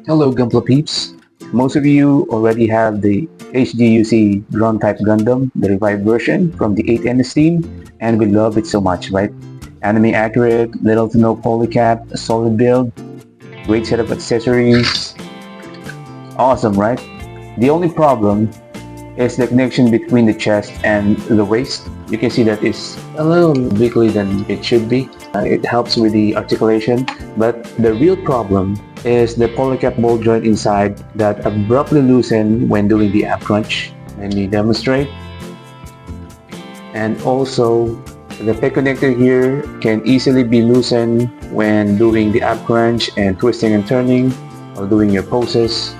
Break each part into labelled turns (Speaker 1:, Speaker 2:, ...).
Speaker 1: Hello Gunpla peeps! Most of you already have the HGUC ground type Gundam, the revived version from the 8NS team, and we love it so much, right? Anime accurate, little to no polycap, a solid build, great set of accessories, awesome, right? The only problem is the connection between the chest and the waist. You can see that it's a little weakly than it should be. It helps with the articulation, but the real problem is the polycap ball joint inside that abruptly loosen when doing the ab crunch. Let me demonstrate. And also, the peg connector here can easily be loosened when doing the ab crunch and twisting and turning or doing your poses.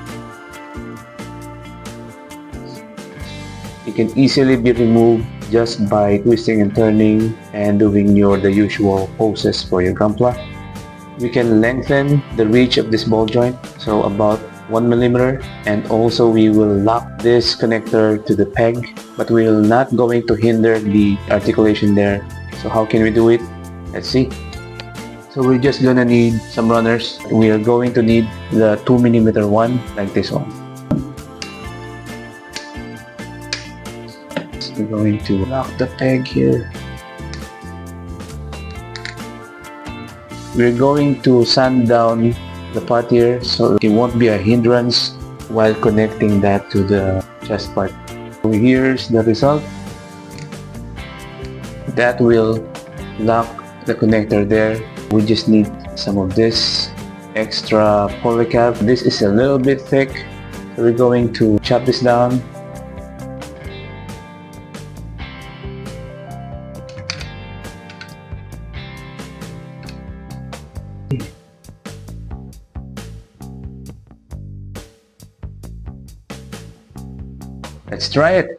Speaker 1: It can easily be removed just by twisting and turning and doing the usual poses for your Gunpla. We can lengthen the reach of this ball joint, so about 1 millimeter, and also we will lock this connector to the peg, but we are not going to hinder the articulation there. So how can we do it? Let's see. So we're just gonna need some runners. We are going to need the 2 millimeter one, like this one. We're going to lock the peg here. We're going to sand down the part here so it won't be a hindrance while connecting that to the chest part. So here's the result. That will lock the connector there. We just need some of this extra polycap. This is a little bit thick, so we're going to chop this down. Let's try it.